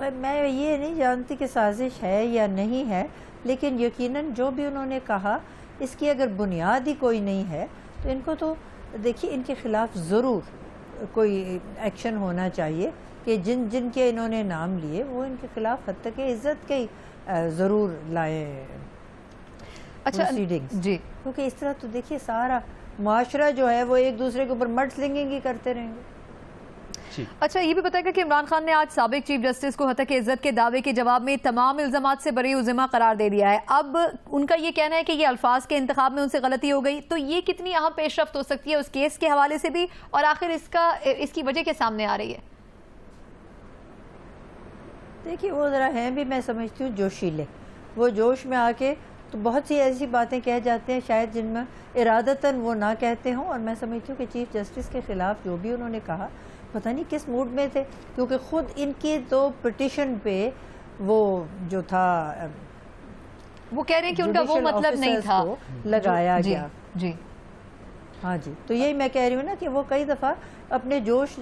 میں یہ نہیں جانتی کہ سازش ہے یا نہیں ہے، لیکن یقیناً جو بھی انہوں نے کہا اس کی اگر بنیاد ہی کوئی نہیں ہے تو ان کو تو دیکھیے ان کے خلاف ضرور کوئی ایکشن ہونا چاہیے کہ جن کے انہوں نے نام لیے وہ ان کے خلاف حد تک عزت کے ضرور لائیں پروسیڈنگز، جی، کیونکہ اس طرح تو دیکھیے سارا معاشرہ جو ہے وہ ایک دوسرے کے اوپر مڈ سلنگنگ ہی کرتے رہیں گے۔ اچھا یہ بھی بتائے گا کہ عمران خان نے آج سابق چیف جسٹس کو حتیٰ کہ عزت کے دعوے کے جواب میں تمام الزامات سے بری ذمہ قرار دے دیا ہے۔ اب ان کا یہ کہنا ہے کہ یہ الفاظ کے انتخاب میں ان سے غلطی ہو گئی، تو یہ کتنی اہم پیش رفت ہو سکتی ہے اس کیس کے حوالے سے بھی، اور آخر اس کی وجہ کے سامنے آ رہی ہے؟ دیکھیے وہ ذرا ہیں بھی میں سمجھتی ہوں جوشیلے، وہ جوش میں آ کے تو بہت سی ایسی باتیں کہہ جاتے ہیں شاید جن میں ارادتاً وہ نہ کہتے ہوں، اور میں سمجھتی ہوں کہ چیف جسٹس کے خلاف جو بھی انہوں نے کہا پتہ نہیں کس موڈ میں تھے، کیونکہ خود ان کی تو پٹیشن پہ وہ جو تھا وہ کہہ رہے ہیں کہ ان کا وہ مطلب نہیں تھا لگایا گیا۔ جی ہاں جی، تو یہی میں کہہ رہی ہوں نا کہ وہ کئی دفعہ اپنے جوش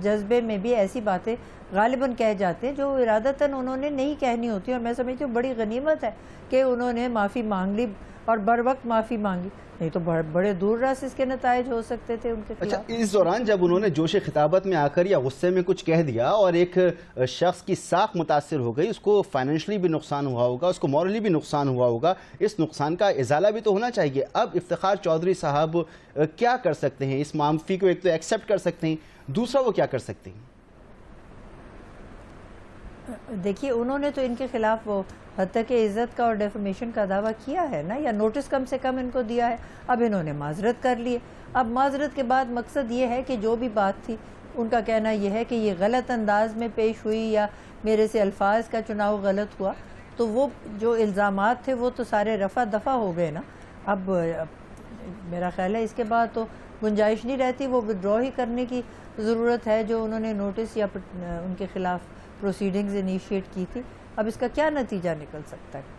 جذبے میں بھی ایسی باتیں غالباً کہہ جاتے ہیں جو ارادتاً انہوں نے نہیں کہنی ہوتی، اور میں سمجھتی ہوں بڑی غنیمت ہے کہ انہوں نے معافی مانگ لی اور بر وقت معافی مانگی، نہیں تو بڑے دور راست اس کے نتائج ہو سکتے تھے ان کے خلاف۔ اچھا، اس دوران جب انہوں نے جوش خطابت میں آ کر یا غصے میں کچھ کہہ دیا اور ایک شخص کی ساکھ متاثر ہو گئی، اس کو فائنینشلی بھی نقصان ہوا ہوگا، اس کو مورلی بھی نقصان ہوا ہوگا، اس نقصان کا ازالہ بھی تو ہونا چاہیے۔ اب افتخار چودھری صاحب کیا کر سکتے ہیں؟ اس معافی کو ایک تو ایکسیپٹ کر سکتے ہیں، دوسرا وہ کیا کر سکتے ہیں؟ دیکھیے انہوں نے تو ان کے خلاف وہ حتیٰ کہ عزت کا اور ڈیفیمیشن کا دعویٰ کیا ہے نا، یا نوٹس کم سے کم ان کو دیا ہے، اب انہوں نے معذرت کر لی ہے۔ اب معذرت کے بعد مقصد یہ ہے کہ جو بھی بات تھی ان کا کہنا یہ ہے کہ یہ غلط انداز میں پیش ہوئی یا میرے سے الفاظ کا چناؤ غلط ہوا، تو وہ جو الزامات تھے وہ تو سارے رفع دفع ہو گئے نا۔ اب میرا خیال ہے اس کے بعد تو گنجائش نہیں رہتی، وہ وڈرا ہی کرنے کی ضرورت ہے جو انہوں نے نوٹس یا ان کے خلاف پروسیڈنگز انیشیٹ کی تھی۔ اب اس کا کیا نتیجہ نکل سکتا ہے؟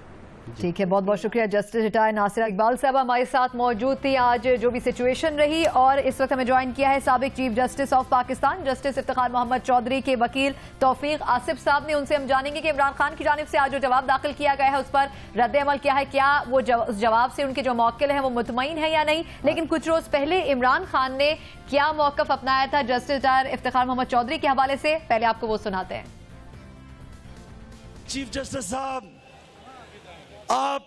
ٹھیک ہے، بہت بہت شکریہ جسٹس ریٹائر ناصرہ اقبال صاحبہ ہمارے ساتھ موجود تھی آج جو بھی سچویشن رہی، اور اس وقت ہمیں جوائن کیا ہے سابق chief justice of Pakistan justice Iftikhar Muhammad Chaudhry کے وکیل توفیق آصف صاحب نے۔ ان سے ہم جانیں گے کہ عمران خان کی جانب سے آج جو جواب داخل کیا گیا ہے اس پر رد عمل کیا ہے، کیا وہ اس جواب سے ان کے جو موکل ہیں وہ مطمئن ہیں یا نہیں، لیکن کچھ روز پہلے عمران خان نے کیا موقف اپنایا تھا جسٹس ریٹائر افتخار محمد چودھری کے حوالے سے، پہلے آپ کو وہ سناتے ہیں۔ چیف جسٹس صاحب، آپ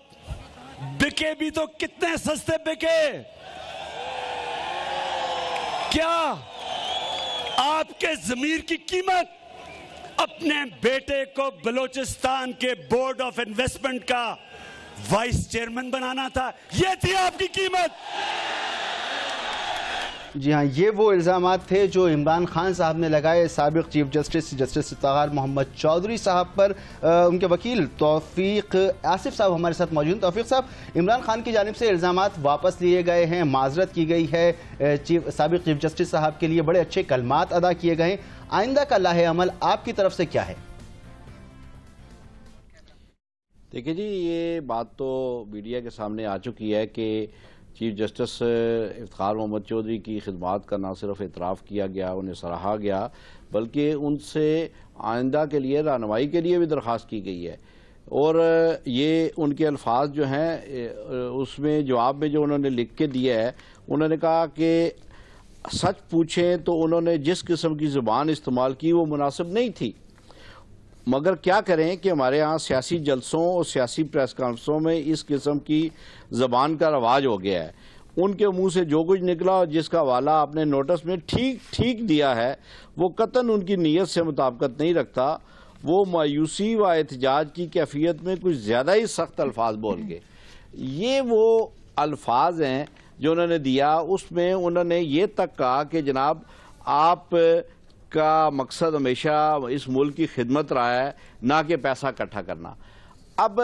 بکے بھی تو کتنے سستے بکے، کیا آپ کے ضمیر کی قیمت اپنے بیٹے کو بلوچستان کے بورڈ آف انویسٹمنٹ کا وائس چیئرمین بنانا تھا؟ یہ تھی آپ کی قیمت؟ جی ہاں، یہ وہ الزامات تھے جو عمران خان صاحب نے لگائے سابق چیف جسٹس افتخار محمد چودھری صاحب پر۔ ان کے وکیل توفیق آصف صاحب ہمارے ساتھ موجود ہیں۔ توفیق صاحب، عمران خان کی جانب سے الزامات واپس لیے گئے ہیں، معذرت کی گئی ہے، سابق چیف جسٹس صاحب کے لیے بڑے اچھے کلمات ادا کیے گئے ہیں، آئندہ کا لاہ عمل آپ کی طرف سے کیا ہے؟ دیکھیں جی، یہ بات تو میڈیا کے سامنے آ چکی ہے کہ چیف جسٹس افتخار محمد چودھری کی خدمات کا نہ صرف اعتراف کیا گیا، انہیں سراہا گیا، بلکہ ان سے آئندہ کے لیے رہنمائی کے لیے بھی درخواست کی گئی ہے۔ اور یہ ان کے الفاظ جو ہیں اس میں جواب میں جو انہوں نے لکھ کے دیا ہے، انہوں نے کہا کہ سچ پوچھیں تو انہوں نے جس قسم کی زبان استعمال کی وہ مناسب نہیں تھی، مگر کیا کریں کہ ہمارے ہاں سیاسی جلسوں اور سیاسی پریس کانفرنسوں میں اس قسم کی زبان کا رواج ہو گیا ہے۔ ان کے منہ سے جو کچھ نکلا اور جس کا حوالہ آپ نے نوٹس میں ٹھیک دیا ہے وہ قطعاً ان کی نیت سے مطابقت نہیں رکھتا، وہ مایوسی و احتجاج کی کیفیت میں کچھ زیادہ ہی سخت الفاظ بول گئے۔ یہ وہ الفاظ ہیں جو انہوں نے دیا، اس میں انہوں نے یہ تک کہا کہ جناب آپ کا مقصد ہمیشہ اس ملک کی خدمت رہا ہے، نہ کہ پیسہ اکٹھا کرنا۔ اب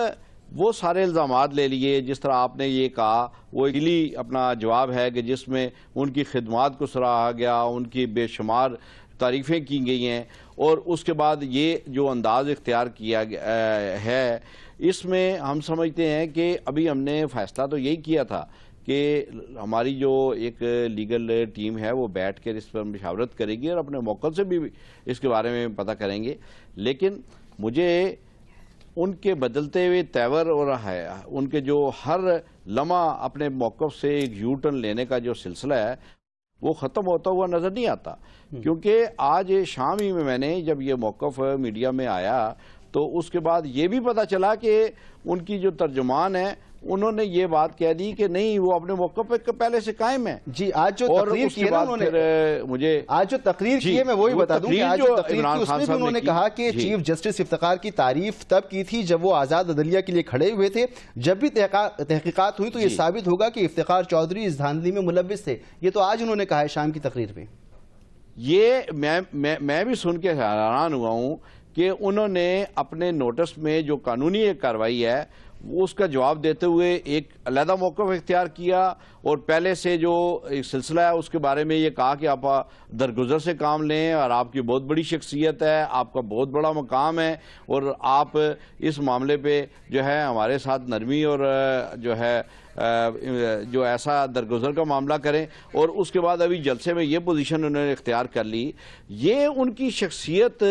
وہ سارے الزامات لے لیے جس طرح آپ نے یہ کہا، وہ علی اپنا جواب ہے کہ جس میں ان کی خدمات کو سراہا گیا، ان کی بے شمار تعریفیں کی گئی ہیں، اور اس کے بعد یہ جو انداز اختیار کیا ہے، اس میں ہم سمجھتے ہیں کہ ابھی ہم نے فیصلہ تو یہی کیا تھا کہ ہماری جو ایک لیگل ٹیم ہے وہ بیٹھ کر اس پر مشاورت کرے گی اور اپنے موقع سے بھی اس کے بارے میں پتہ کریں گے، لیکن مجھے ان کے بدلتے ہوئے تیور اور ان کے جو ہر لمحہ اپنے موقف سے ایک یو ٹرن لینے کا جو سلسلہ ہے وہ ختم ہوتا ہوا نظر نہیں آتا. کیونکہ آج شام ہی میں نے جب یہ موقف میڈیا میں آیا تو اس کے بعد یہ بھی پتا چلا کہ ان کی جو ترجمان ہے انہوں نے یہ بات کہہ دی کہ نہیں وہ اپنے موقف پہ پہلے سے قائم ہے. جی آج جو تقریر کی ہے نا انہوں نے، مجھے آج جو تقریر کی ہے میں وہی بتا دوں کہ آج جو تقریر کی اس میں بھی انہوں نے کہا کہ چیف جسٹس افتخار کی تعریف تب کی تھی جب وہ آزاد عدلیہ کے لیے کھڑے ہوئے تھے. جب بھی تحقیقات ہوئی تو یہ ثابت ہوگا کہ افتخار چودھری اس دھاندلی میں ملوث تھے. یہ تو آج انہوں نے کہا ہے شام کی تقریر میں. یہ میں بھی سن کے حیران ہوا ہوں کہ انہوں نے اپنے نوٹس میں جو قانونی کارروائی ہے اس کا جواب دیتے ہوئے ایک علیحدہ موقف اختیار کیا اور پہلے سے جو ایک سلسلہ ہے اس کے بارے میں یہ کہا کہ آپ درگزر سے کام لیں اور آپ کی بہت بڑی شخصیت ہے، آپ کا بہت بڑا مقام ہے اور آپ اس معاملے پہ جو ہے ہمارے ساتھ نرمی اور جو ہے جو ایسا درگزر کا معاملہ کریں. اور اس کے بعد ابھی جلسے میں یہ پوزیشن انہوں نے اختیار کر لی. یہ ان کی شخصیت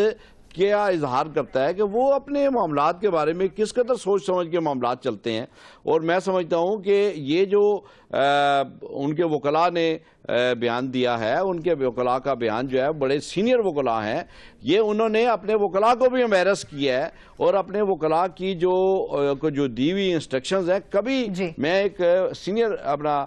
کیا اظہار کرتا ہے کہ وہ اپنے معاملات کے بارے میں کس قدر سوچ سمجھ کے معاملات چلتے ہیں. اور میں سمجھتا ہوں کہ یہ جو ان کے وکلاء نے بیان دیا ہے، ان کے وکلاء کا بیان جو ہے بڑے سینئر وکلاء ہیں، یہ انہوں نے اپنے وکلاء کو بھی امبیرس کیا ہے اور اپنے وکلاء کی جو دی ہوئی انسٹرکشنز ہیں. کبھی میں ایک سینئر اپنا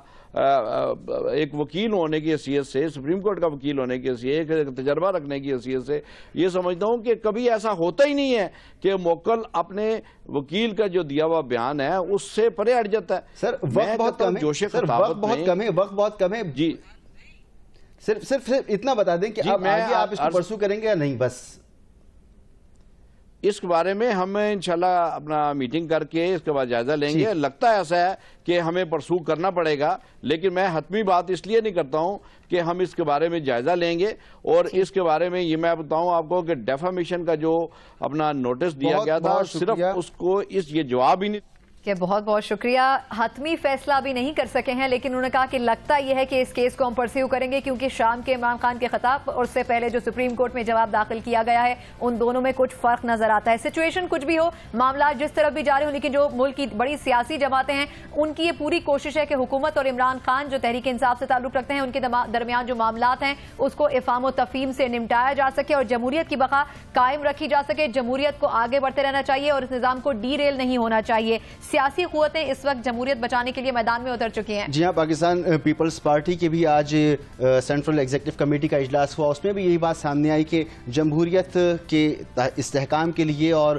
ایک وکیل ہونے کی حیثیت سے، سپریم کورٹ کا وکیل ہونے کی حیثیت، ایک تجربہ رکھنے کی حیثیت سے یہ سمجھتا ہوں کہ کبھی ایسا ہوتا ہی نہیں ہے کہ موکل اپنے وکیل کا جو دیا ہوا بیان ہے اس سے پرے ہٹ جاتا ہے. سر وقت بہت کم ہے، وقت بہت کم ہے. جی صرف اتنا بتا دیں کہ اب آگے آپ اس کو پرسو کریں گے یا نہیں؟ بس اس کے بارے میں ہم انشاءاللہ اپنا میٹنگ کر کے اس کے بعد جائزہ لیں گے. لگتا ایسا ہے کہ ہمیں پرسو کرنا پڑے گا، لیکن میں حتمی بات اس لیے نہیں کرتا ہوں کہ ہم اس کے بارے میں جائزہ لیں گے. اور اس کے بارے میں یہ میں بتاؤں آپ کو کہ ڈیفامیشن کا جو اپنا نوٹس دیا گیا تھا صرف اس کو یہ جواب ہی نہیں کہ بہت بہت شکریہ. حتمی فیصلہ بھی نہیں کر سکے ہیں لیکن انہوں نے کہا کہ لگتا یہ ہے کہ اس کیس کو ہم پرسیو کریں گے کیونکہ شام کے عمران خان کے خطاب اور اس سے پہلے جو سپریم کورٹ میں جواب داخل کیا گیا ہے ان دونوں میں کچھ فرق نظر آتا ہے. سچویشن کچھ بھی ہو، معاملات جس طرف بھی جا رہے ہوں، لیکن جو ملک کی بڑی سیاسی جماعتیں ہیں ان کی یہ پوری کوشش ہے کہ حکومت اور عمران خان جو تحریک انصاف سے تعلق رکھتے ہیں ان کے درمیان جو معاملات ہیں اس کو افہام و تفہیم سے نمٹایا جا سکے اور جمہوریت کی بقا قائم رکھی جا سکے. جمہوریت کو آگے بڑھتے رہنا چاہیے اور اس نظام کو ڈی ریل نہیں ہونا چاہیے. سیاسی قوتیں اس وقت جمہوریت بچانے کے لیے میدان میں اتر چکی ہیں. جی ہاں، پاکستان پیپلز پارٹی کے بھی آج سینٹرل ایگزیکٹو کمیٹی کا اجلاس ہوا. اس میں بھی یہی بات سامنے آئی کہ جمہوریت کے استحکام کے لیے اور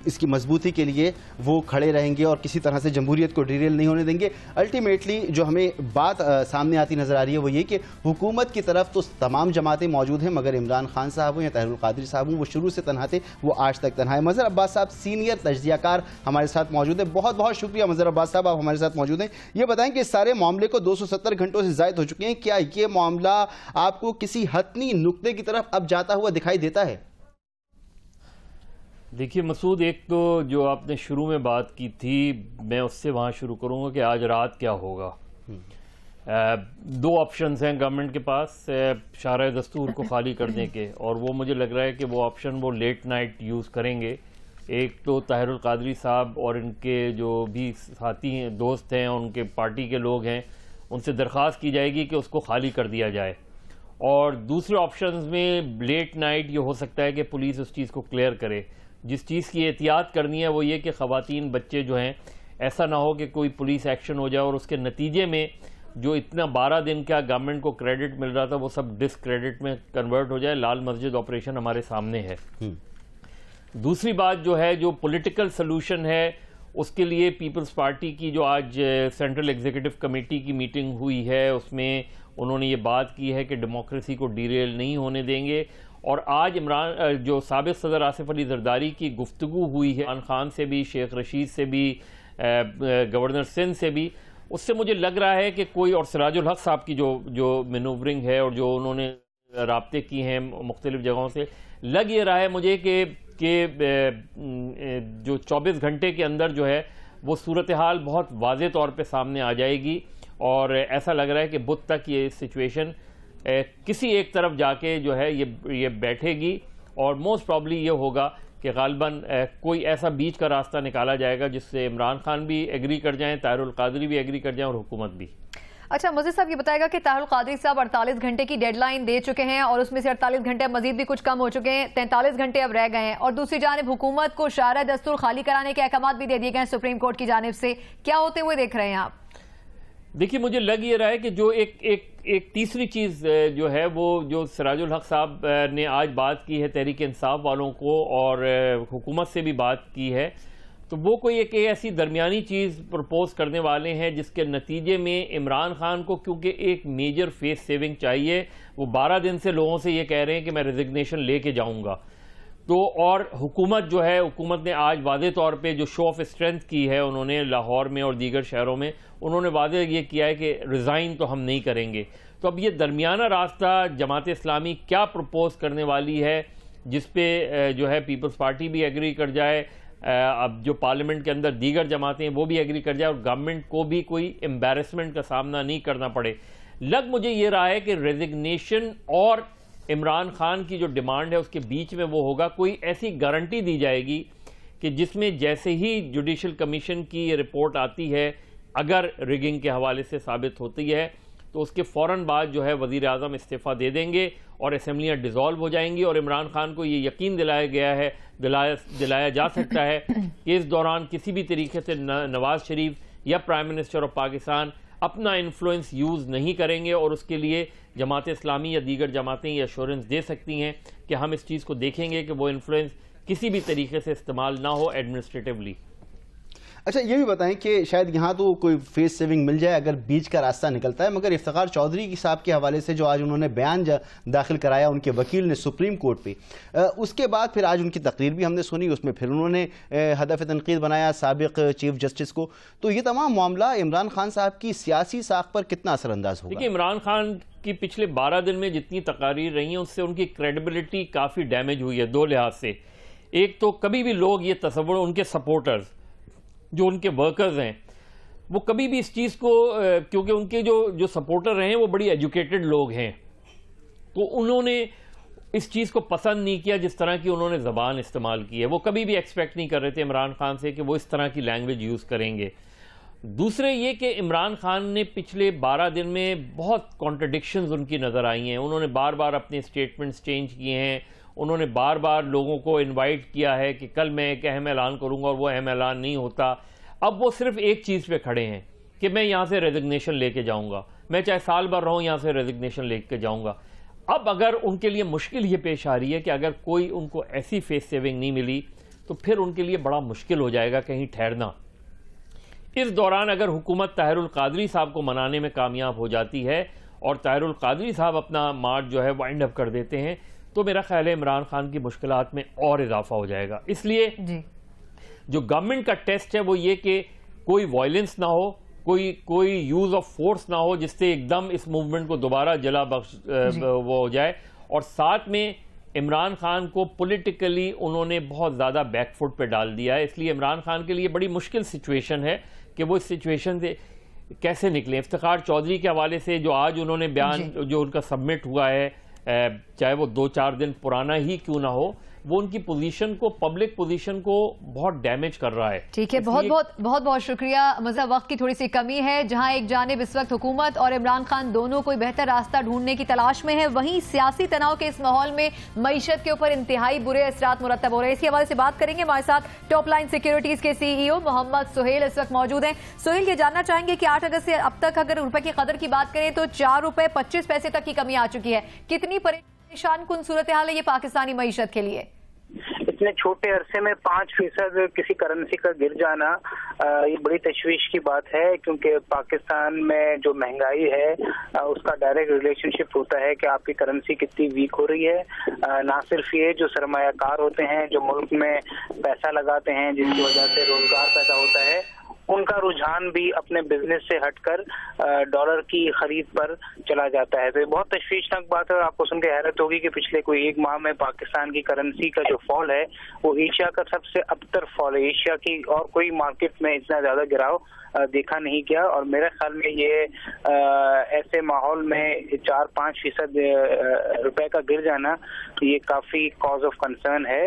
اس کی مضبوطی کے لیے وہ کھڑے رہیں گے اور کسی طرح سے جمہوریت کو ڈیریل نہیں ہونے دیں گے. الٹیمیٹلی جو ہمیں بات سامنے آتی نظر آ رہی ہے وہ یہ کہ حکومت کی طرف تو تمام جماعتیں موجود ہیں مگر عمران خان صاحب ہوں یا طاہر القادری صاحب ہوں وہ شروع سے تنہا تھے، وہ آج تک تنہا ہے. مظہر عباس صاحب سینئر تجزیہ کار ہمارے ساتھ موجود ہیں. بہت بہت شکریہ مظہر عباس صاحب، آپ ہمارے ساتھ موجود ہیں. یہ بتائیں کہ اس سارے معاملے کو 270 گھنٹوں سے زائد ہو چکے ہیں، کیا یہ معاملہ آپ کو کسی حتمی نقطے کی طرف اب جاتا ہوا دکھائی دیتا ہے؟ دیکھیے مسعود، ایک تو جو آپ نے شروع میں بات کی تھی میں اس سے وہاں شروع کروں گا کہ آج رات کیا ہوگا. دو آپشنز ہیں گورنمنٹ کے پاس شارع دستور کو خالی کرنے کے، اور وہ مجھے لگ رہا ہے کہ وہ آپشن وہ لیٹ نائٹ یوز کریں گے. ایک تو طاہر القادری صاحب اور ان کے جو بھی ساتھی ہیں، دوست ہیں، ان کے پارٹی کے لوگ ہیں، ان سے درخواست کی جائے گی کہ اس کو خالی کر دیا جائے. اور دوسرے آپشنز میں لیٹ نائٹ یہ ہو سکتا ہے کہ پولیس اس چیز کو کلیئر کرے. جس چیز کی احتیاط کرنی ہے وہ یہ کہ خواتین بچے جو ہیں ایسا نہ ہو کہ کوئی پولیس ایکشن ہو جائے اور اس کے نتیجے میں جو اتنا 12 دن کا گورنمنٹ کو کریڈٹ مل رہا تھا وہ سب ڈس کریڈٹ میں کنورٹ ہو جائے. لال مسجد آپریشن ہمارے سامنے ہے. دوسری بات جو ہے جو پولیٹیکل سلوشن ہے اس کے لیے پیپلز پارٹی کی جو آج سینٹرل ایگزیکٹو کمیٹی کی میٹنگ ہوئی ہے اس میں انہوں نے یہ بات کی ہے کہ ڈیموکریسی کو ڈیریل نہیں ہونے دیں گے. اور آج عمران جو سابق صدر آصف علی زرداری کی گفتگو ہوئی ہے عمران خان سے بھی، شیخ رشید سے بھی، گورنر سندھ سے بھی، اس سے مجھے لگ رہا ہے کہ کوئی، اور سراج الحق صاحب کی جو مینوورنگ ہے اور جو انہوں نے رابطے کی ہیں مختلف جگہوں سے، لگ یہ رہا ہے مجھے کہ جو 24 گھنٹے کے اندر جو ہے وہ صورتحال بہت واضح طور پہ سامنے آ جائے گی اور ایسا لگ رہا ہے کہ بدھ تک یہ سچویشن کسی ایک طرف جا کے جو ہے یہ بیٹھے گی اور موسٹ پرابلی یہ ہوگا کہ غالباً کوئی ایسا بیچ کا راستہ نکالا جائے گا جس سے عمران خان بھی ایگری کر جائیں، طاہر القادری بھی ایگری کر جائیں اور حکومت بھی۔ اچھا مزید صاحب یہ بتائے گا کہ طاہر القادری صاحب 48 گھنٹے کی ڈیڈ لائن دے چکے ہیں اور اس میں سے 48 گھنٹے مزید بھی کچھ کم ہو چکے ہیں، 43 گھنٹے اب رہ گئے ہیں، اور دوسری جانب حکومت کو شرح دستور خالی کرانے کے احکامات بھی دے دیے گئے ہیں سپریم کورٹ کی جانب سے، کیا ہوتے ہوئے دیکھ رہے ہیں آپ؟ دیکھیے مجھے لگ یہ رہا ہے کہ جو ایک تیسری چیز جو ہے وہ جو سراج الحق صاحب نے آج بات کی ہے تحریک انصاف والوں کو اور حکومت سے بھی بات کی ہے، تو وہ کوئی ایک ایسی درمیانی چیز پرپوز کرنے والے ہیں جس کے نتیجے میں عمران خان کو کیونکہ ایک میجر فیس سیونگ چاہیے، وہ 12 دن سے لوگوں سے یہ کہہ رہے ہیں کہ میں ریزگنیشن لے کے جاؤں گا، تو اور حکومت جو ہے حکومت نے آج واضح طور پہ جو شو آف اسٹرینتھ کی ہے انہوں نے لاہور میں اور دیگر شہروں میں، انہوں نے واضح یہ کیا ہے کہ ریزائن تو ہم نہیں کریں گے۔ تو اب یہ درمیانہ راستہ جماعت اسلامی کیا پرپوز کرنے والی ہے جس پہ جو ہے پیپلز پارٹی بھی ایگری کر جائے، اب جو پارلیمنٹ کے اندر دیگر جماعتیں ہیں وہ بھی ایگری کر جائے اور گورنمنٹ کو بھی کوئی امبیرسمنٹ کا سامنا نہیں کرنا پڑے۔ لگ مجھے یہ رہا ہے کہ ریزگنیشن اور عمران خان کی جو ڈیمانڈ ہے اس کے بیچ میں وہ ہوگا، کوئی ایسی گارنٹی دی جائے گی کہ جس میں جیسے ہی جوڈیشل کمیشن کی یہ رپورٹ آتی ہے اگر ریگنگ کے حوالے سے ثابت ہوتی ہے تو اس کے فوراً بعد جو ہے وزیر اعظم استعفیٰ دے دیں گے اور اسمبلیاں ڈیزالو ہو جائیں گی، اور عمران خان کو یہ یقین دلایا جا سکتا ہے کہ اس دوران کسی بھی طریقے سے نواز شریف یا پرائم منسٹر آف پاکستان اپنا انفلوئنس یوز نہیں کریں گے، اور اس کے لیے جماعت اسلامی یا دیگر جماعتیں یہ ایشورنس دے سکتی ہیں کہ ہم اس چیز کو دیکھیں گے کہ وہ انفلوئنس کسی بھی طریقے سے استعمال نہ ہو ایڈمنسٹریٹولی۔ اچھا یہ بھی بتائیں کہ شاید یہاں تو کوئی فیس سیونگ مل جائے اگر بیچ کا راستہ نکلتا ہے، مگر افتخار چودھری صاحب کے حوالے سے جو آج انہوں نے بیان داخل کرایا ان کے وکیل نے سپریم کورٹ پہ، اس کے بعد پھر آج ان کی تقریر بھی ہم نے سنی، اس میں پھر انہوں نے ہدف تنقید بنایا سابق چیف جسٹس کو، تو یہ تمام معاملہ عمران خان صاحب کی سیاسی ساکھ پر کتنا اثر انداز ہوگا؟ دیکھیے عمران خان کی پچھلے 12 دن میں جتنی تقاریر رہی ہیں اس سے ان کی کریڈیبلٹی کافی ڈیمیج ہوئی ہے دو لحاظ سے۔ ایک تو کبھی بھی لوگ یہ تصور، ان کے سپورٹرز جو ان کے ورکرز ہیں وہ کبھی بھی اس چیز کو، کیونکہ ان کے جو سپورٹر ہیں وہ بڑی ایجوکیٹڈ لوگ ہیں، تو انہوں نے اس چیز کو پسند نہیں کیا جس طرح کی انہوں نے زبان استعمال کی ہے، وہ کبھی بھی ایکسپیکٹ نہیں کر رہے تھے عمران خان سے کہ وہ اس طرح کی لینگویج یوز کریں گے۔ دوسرے یہ کہ عمران خان نے پچھلے 12 دن میں بہت کانٹرڈکشنز ان کی نظر آئی ہیں، انہوں نے بار بار اپنے سٹیٹمنٹس چینج کیے ہیں، انہوں نے بار بار لوگوں کو انوائٹ کیا ہے کہ کل میں ایک اہم اعلان کروں گا اور وہ اہم اعلان نہیں ہوتا۔ اب وہ صرف ایک چیز پہ کھڑے ہیں کہ میں یہاں سے ریزگنیشن لے کے جاؤں گا، میں چاہے سال بھر رہوں یہاں سے ریزگنیشن لے کے جاؤں گا۔ اب اگر ان کے لیے مشکل یہ پیش آ رہی ہے کہ اگر کوئی ان کو ایسی فیس سیونگ نہیں ملی تو پھر ان کے لیے بڑا مشکل ہو جائے گا کہیں ٹھہرنا۔ اس دوران اگر حکومت طاہر القادری صاحب کو منانے میں کامیاب ہو جاتی ہے اور طاہر القادری صاحب اپنا مارچ جو ہے وائنڈ اپ کر دیتے ہیں تو میرا خیال ہے عمران خان کی مشکلات میں اور اضافہ ہو جائے گا۔ اس لیے جو گورنمنٹ کا ٹیسٹ ہے وہ یہ کہ کوئی وائلنس نہ ہو، کوئی یوز آف فورس نہ ہو جس سے ایک دم اس موومنٹ کو دوبارہ جلا بخش وہ ہو جائے، اور ساتھ میں عمران خان کو پولیٹیکلی انہوں نے بہت زیادہ بیک فٹ پہ ڈال دیا ہے، اس لیے عمران خان کے لیے بڑی مشکل سچویشن ہے کہ وہ اس سچویشن سے کیسے نکلیں۔ افتخار چودھری کے حوالے سے جو آج انہوں نے بیان جو ان کا سبمٹ ہوا ہے، چاہے وہ 2-4 دن پرانا ہی کیوں نہ ہو، وہ ان کی پوزیشن کو، پبلک پوزیشن کو بہت ڈیمیج کر رہا ہے۔ ٹھیک ہے، بہت شکریہ مزہ، وقت کی تھوڑی سی کمی ہے، جہاں ایک جانب اس وقت حکومت اور عمران خان دونوں کوئی بہتر راستہ ڈھونڈنے کی تلاش میں ہے، وہیں سیاسی تناؤ کے اس ماحول میں معیشت کے اوپر انتہائی برے اثرات مرتب ہو رہے ہیں۔ اسی حوالے سے بات کریں گے، ہمارے ساتھ ٹاپ لائن سیکیورٹیز کے سی ای او محمد سہیل اس وقت موجود ہیں۔ سہیل، یہ جاننا چاہیں گے کہ 8 اگست سے اب تک اگر روپے کی قدر کی بات کریں تو 4 روپے 25 پیسے تک کی کمی آ چکی ہے، کتنی پریشان کن صورتحال ہے یہ پاکستانی معیشت کے لیے؟ اتنے چھوٹے عرصے میں 5% کسی کرنسی کا گر جانا یہ بڑی تشویش کی بات ہے، کیونکہ پاکستان میں جو مہنگائی ہے اس کا ڈائریکٹ ریلیشن شپ ہوتا ہے کہ آپ کی کرنسی کتنی ویک ہو رہی ہے۔ نہ صرف یہ، جو سرمایہ کار ہوتے ہیں جو ملک میں پیسہ لگاتے ہیں جس کی وجہ سے روزگار پیدا ہوتا ہے، ان کا رجحان بھی اپنے بزنس سے ہٹ کر ڈالر کی خرید پر چلا جاتا ہے۔ تو یہ بہت تشویشناک بات ہے، اور آپ کو سن کے حیرت ہوگی کہ پچھلے کوئی 1 ماہ میں پاکستان کی کرنسی کا جو فال ہے وہ ایشیا کا سب سے ابتر فال ہے۔ ایشیا کی اور کوئی مارکیٹ میں اتنا زیادہ گراؤ دیکھا نہیں گیا، اور میرے خیال میں یہ ایسے ماحول میں 4-5% روپے کا گر جانا یہ کافی کاز آف کنسرن ہے،